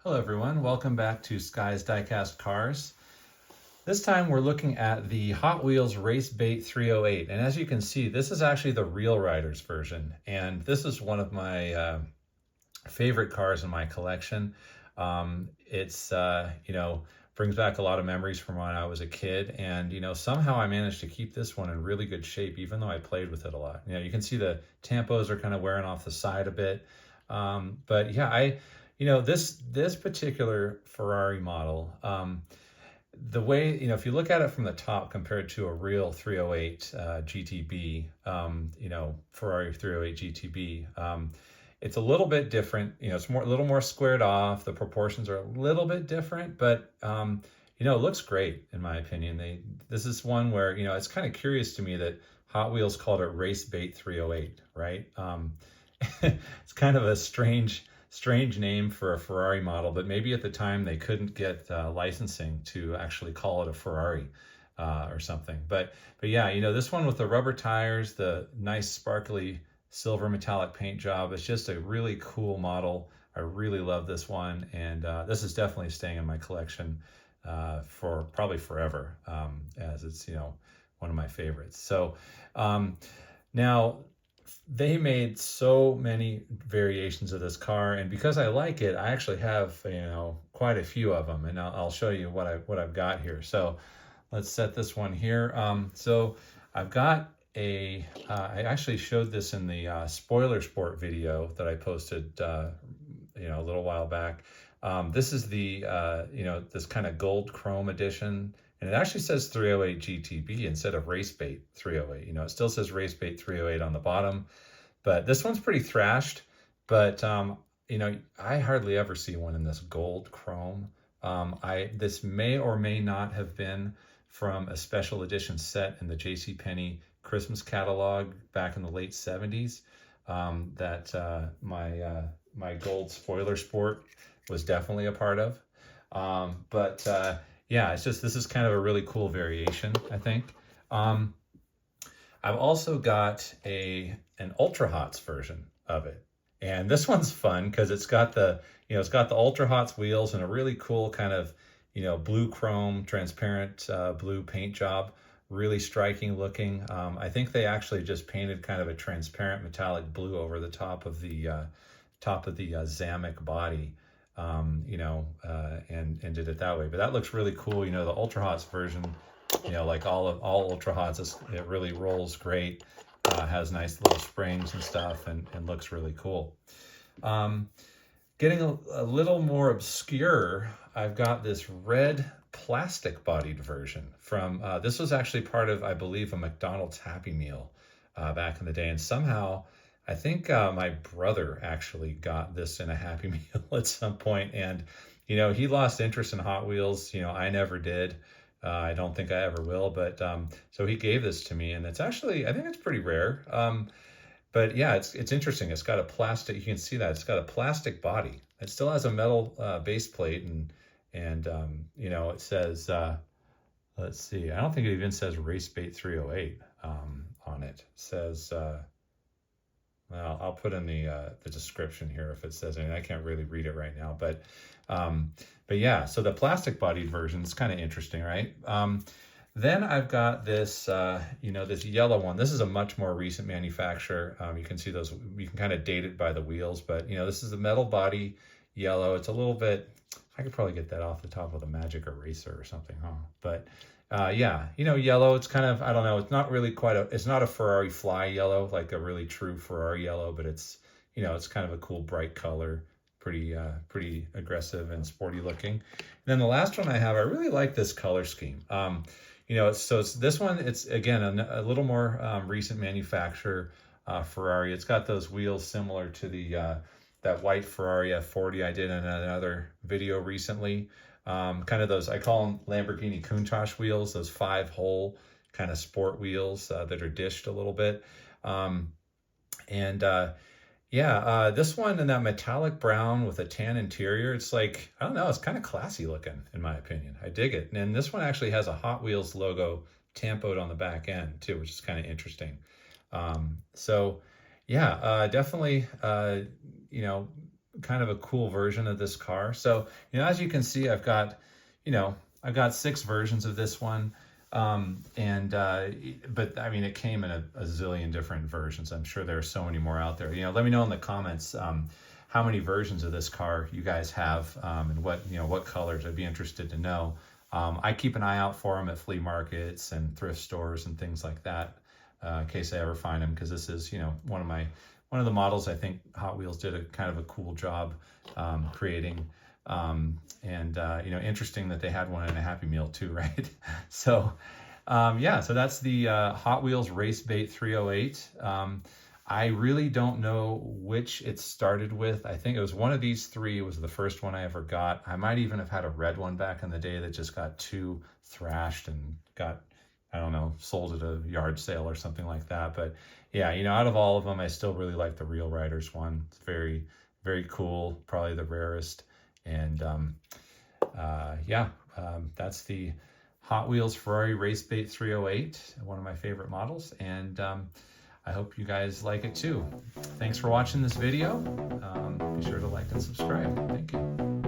Hello everyone, welcome back to Sky's Diecast Cars. This time we're looking at the Hot Wheels Racebait 308, and as you can see, this is actually the Real Riders version, and this is one of my favorite cars in my collection. It's brings back a lot of memories from when I was a kid, and somehow I managed to keep this one in really good shape, even though I played with it a lot. You can see the tampos are kind of wearing off the side a bit, but yeah, this particular Ferrari model, the way, if you look at it from the top compared to a real 308 GTB, Ferrari 308 GTB, it's a little bit different. It's a little more squared off. The proportions are a little bit different, but it looks great in my opinion. This is one where, it's kind of curious to me that Hot Wheels called it Racebait 308, right? It's kind of a strange name for a Ferrari model, but maybe at the time they couldn't get licensing to actually call it a Ferrari or something. But yeah, this one with the rubber tires, the nice sparkly silver metallic paint job, it's just a really cool model. I really love this one, and this is definitely staying in my collection for probably forever, as it's one of my favorites. So now, they made so many variations of this car, and because I like it, I actually have quite a few of them, and I'll show you what I've got here. So let's set this one here. So I've got I actually showed this in the Spoiler Sport video that I posted a little while back. This is the this kind of gold chrome edition. And it actually says 308 GTB instead of Racebait 308. It still says Racebait 308 on the bottom, but this one's pretty thrashed. But I hardly ever see one in this gold chrome. This may or may not have been from a special edition set in the JCPenney Christmas catalog back in the late 70s. That my gold Spoiler Sport was definitely a part of. Yeah, it's just, this is kind of a really cool variation, I think. I've also got an Ultra Hots version of it. And this one's fun because it's got the Ultra Hots wheels and a really cool kind of, blue chrome, transparent blue paint job, really striking looking. I think they actually just painted kind of a transparent metallic blue over the top of the Zamek body. And did it that way, but that looks really cool. The Ultra Hots version, like all Ultra Hots, it really rolls great, has nice little springs and stuff, and looks really cool. Getting a little more obscure, I've got this red plastic-bodied version from, this was actually part of, I believe, a McDonald's Happy Meal back in the day, and somehow I think my brother actually got this in a Happy Meal at some point, and he lost interest in Hot Wheels. I never did. I don't think I ever will, but so he gave this to me, and it's actually, I think it's pretty rare. But yeah, it's interesting. It's got a plastic, you can see that it's got a plastic body. It still has a metal base plate, and it says, let's see, I don't think it even says Racebait 308 on it. It says, well, I'll put in the description here if it says anything. I can't really read it right now, but yeah. So the plastic-bodied version is kind of interesting, right? Then I've got this, this yellow one. This is a much more recent manufacturer. You can see those. You can kind of date it by the wheels, but this is a metal body yellow. It's a little bit. I could probably get that off the top with a magic eraser or something, huh? But yeah, yellow, it's kind of, I don't know, it's not really it's not a Ferrari fly yellow, like a really true Ferrari yellow, but it's, it's kind of a cool bright color, pretty aggressive and sporty looking. And then the last one I have, I really like this color scheme. It's this one, it's again, a little more recent manufacturer, Ferrari. It's got those wheels similar to that white Ferrari F40 I did in another video recently. Kind of those, I call them Lamborghini Countach wheels, those 5-hole kind of sport wheels that are dished a little bit. This one in that metallic brown with a tan interior, it's like, I don't know, it's kind of classy looking in my opinion. I dig it. And this one actually has a Hot Wheels logo tampoed on the back end too, which is kind of interesting. Definitely, kind of a cool version of this car. So, as you can see, I've got 6 versions of this one. But I mean, it came in a zillion different versions. I'm sure there are so many more out there. Let me know in the comments how many versions of this car you guys have, and what colors. I'd be interested to know. I keep an eye out for them at flea markets and thrift stores and things like that, in case I ever find them, because this is one of the models I think Hot Wheels did a kind of a cool job creating. Interesting that they had one in a Happy Meal too, right? So, so that's the Hot Wheels Racebait 308. I really don't know which it started with. I think it was one of these 3. It was the first one I ever got. I might even have had a red one back in the day that just got too thrashed and got, I don't know, sold at a yard sale or something like that. But yeah, out of all of them, I still really like the Real Riders one. It's very, very cool, probably the rarest. And that's the Hot Wheels Ferrari Racebait 308, one of my favorite models. And I hope you guys like it too. Thanks for watching this video. Be sure to like and subscribe. Thank you.